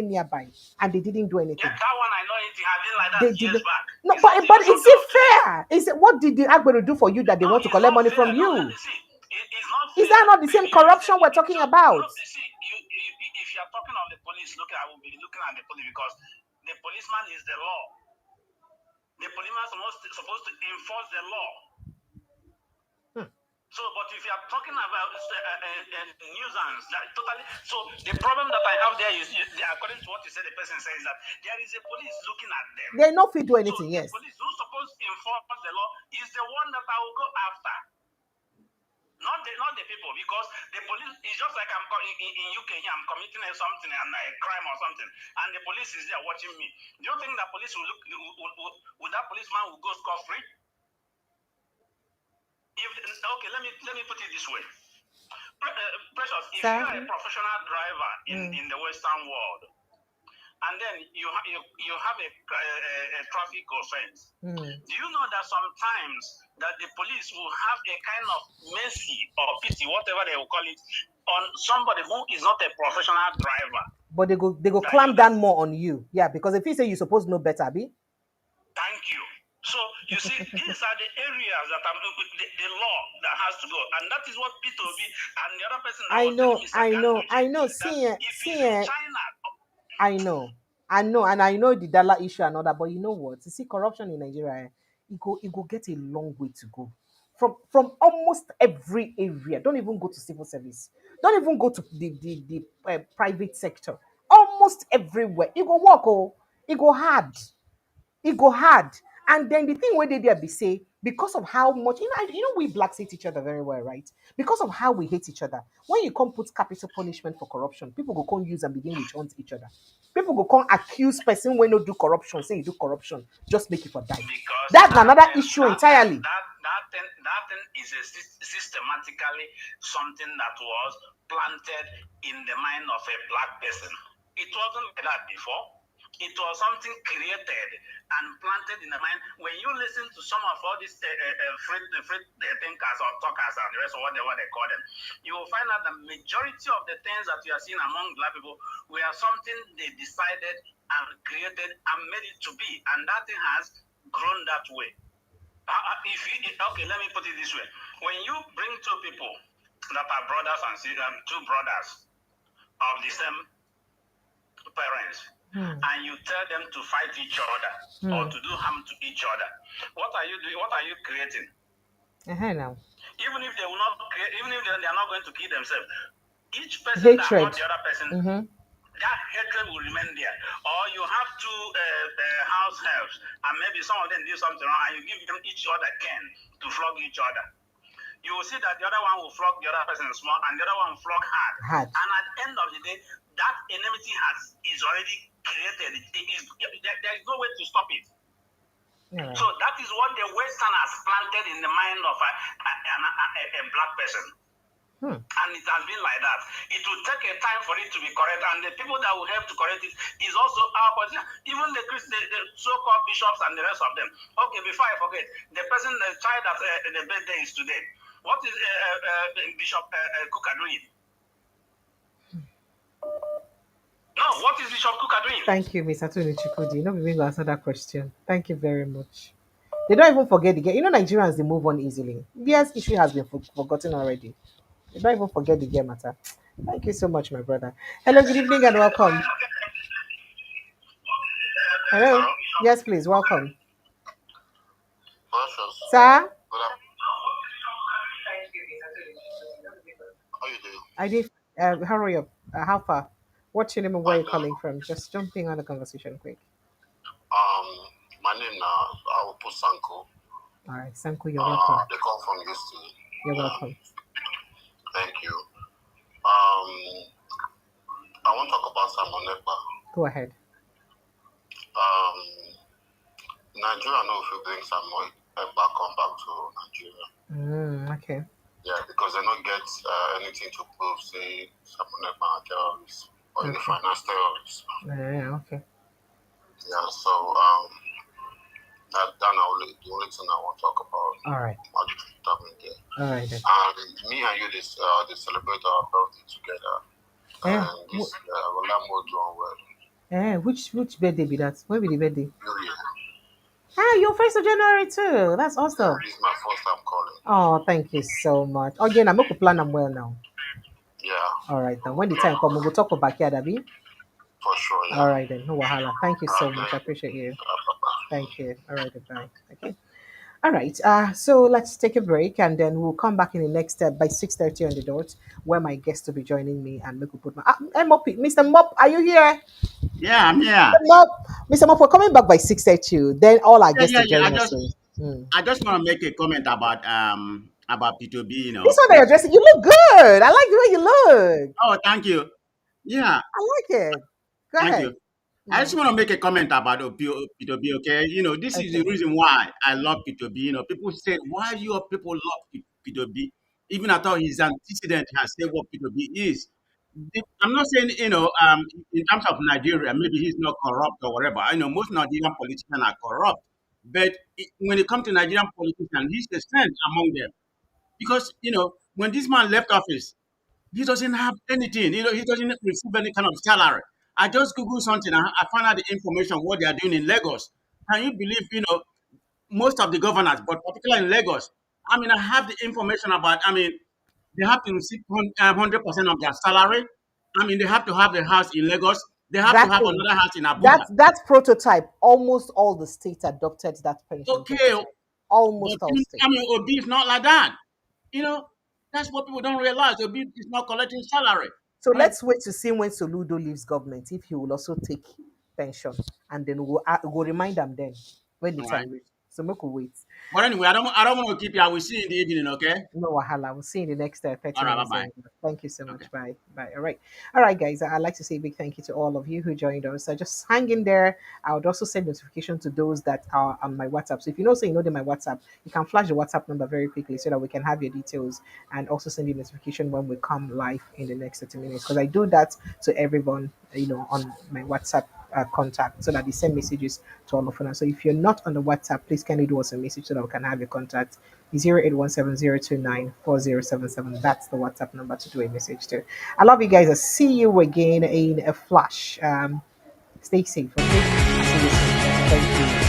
nearby and they didn't do anything. Yeah, that one I know it had been like that years back. No, but is it fair? Is it what did the Agbero do for you that they want to collect money from you? No, is that not the same corruption we're talking about? See, if you are talking of the police, I will be looking at the police because the policeman is the law. The policeman is supposed to enforce the law. So, but if you are talking about nuisance, that totally. So, the problem that I have there is, according to what you said, the person says that there is a police looking at them. They not fit do anything. So yes. The police who's supposed to enforce the law is the one that I will go after. Not the people, because the police is just like I'm in UK here, I'm committing something and a crime or something, and the police is there watching me. Do you think that police will would that policeman will go scot-free? Okay, let me put it this way. Precious, if you are a professional driver in the Western world, and then you have a traffic offense, do you know that sometimes that the police will have a kind of mercy or pity, whatever they will call it, on somebody who is not a professional driver? But they go clamp down more on you, because if you say you're supposed to know better, be. Thank you. So, you see, these are the areas that the law that has to go. And that is what Peter Obi and the other person that I know. See, China. I know, and I know the dollar issue and all that, but you know what? You see, corruption in Nigeria, it go get a long way to go. From almost every area. Don't even go to civil service. Don't even go to the private sector. Almost everywhere. It go work, it go hard. It go hard. And then the thing where they there be say, because of how much, we blacks hate each other very well, right? Because of how we hate each other. When you come put capital punishment for corruption, people go come use and begin witch hunt each other. People go come accuse person when no do corruption, say you do corruption, just make it for die. Because That's another issue entirely. that thing is systematically something that was planted in the mind of a black person. It wasn't like that before. It was something created and planted in the mind. When you listen to some of all these free thinkers or talkers and the rest of whatever they call them, you will find out the majority of the things that you are seeing among black people were something they decided and created and made it to be. And that thing has grown that way. Okay, let me put it this way. When you bring two people that are brothers and sisters, two brothers of the same parents, and you tell them to fight each other or to do harm to each other, what are you doing? What are you creating? Now. Even if they will not create, even if they are not going to kill themselves, each person that hurt the other person, that hatred will remain there. Or you have two house helps, and maybe some of them do something wrong, and you give them each other cane to flog each other. You will see that the other one will flog the other person small, and the other one will flog hard. And at the end of the day, that enmity is already created. There is no way to stop it. Yeah. So that is what the Western has planted in the mind of a black person. And it has been like that. It will take a time for it to be correct, and the people that will help to correct it is also our position. Even the so-called bishops and the rest of them. Okay, before I forget, the child that the birthday is today. What is Bishop Kuka doing? No, what is Bishop Kuka doing? Thank you, Mr. Tony Chikudi. You know, we will answer that question. Thank you very much. They don't even forget the game. Nigerians, they move on easily. Yes, issue has been forgotten already. They don't even forget the game matter. Thank you so much, my brother. Hello, good evening, and welcome. Hello. Yes, please, welcome. Sir? How you doing? I did. Hurry up. How far? What's your name and where you're calling from? Just jumping on the conversation quick. My name now, I will put Sanko. All right, Sanko, you're welcome. They come from Houston. You're welcome. Thank you. I want to talk about Simon Ekpa. Go ahead. Nigeria know if you bring Simon Ekpa come back to Nigeria. Okay. Yeah, because they don't get anything to prove, say Simon Ekpa are terrorists or any finance terrorists. Yeah, okay. Yeah, so that's the only thing I want to talk about. All right. There. All right then. And me and you, they celebrate our birthday together. And this we'll do well. Which birthday be that? When be the birthday? Your 1st of January too. That's awesome. This is my first time calling. Oh, thank you so much. Again, I'm going to plan them well now. Yeah. All right then. When the time comes, we'll talk about backyard, Abby. For sure. Yeah. All right then. No wahala. Thank you so much. I appreciate you. Thank you. All right then. Bye. Okay. All right. So let's take a break, and then we'll come back in the next step by 6:30 on the dot, where my guest will be joining me, and we could put my MOP. Mr. Mop, are you here? Yeah, I'm here. Mr. Mop, we're coming back by 6:30. Then all our guests will join us. I just want to make a comment about P2B. This one they're addressing. You look good. I like the way you look. Oh, thank you. Yeah. I like it. Go thank ahead. You. I just want to make a comment about P2B, okay? This is the reason why I love P2B. People say, why your people love P2B? Even I thought his antecedent has said what P2B is. I'm not saying, in terms of Nigeria, maybe he's not corrupt or whatever. I know most Nigerian politicians are corrupt. But when it comes to Nigerian politicians, he's the strength among them. Because, when this man left office, he doesn't have anything. He doesn't receive any kind of salary. I just Googled something. I found out the information what they are doing in Lagos. Can you believe, most of the governors, but particularly in Lagos, I have the information about, they have to receive 100% of their salary. They have to have a house in Lagos. They have to have another house in Abuja. That's prototype. Almost all the states adopted that pension. Okay. Almost all states. Obi is not like that. That's what people don't realize. Obi is not collecting salary. So let's wait to see when Soludo leaves government, if he will also take pension. And then we'll remind them then when the time reaches. So we could wait. But anyway, I don't want to keep you. I will see you in the evening, okay? No wahala. We'll see you in the next 30 All right, minutes. bye-bye. Thank you so Okay. much. Bye. Bye. All right. All right, guys. I'd like to say a big thank you to all of you who joined us. So just hang in there. I would also send notification to those that are on my WhatsApp. So if you know, say you know my WhatsApp, you can flash the WhatsApp number very quickly so that we can have your details and also send you notification when we come live in the next 30 minutes. Because I do that to everyone, on my WhatsApp contact so that they send messages to all of us. So if you're not on the WhatsApp, please kindly do us a message so that we can have your contact. 081702940777. That's the WhatsApp number to do a message to. I love you guys. I'll see you again in a flash. Stay safe, okay? See you soon. Thank you.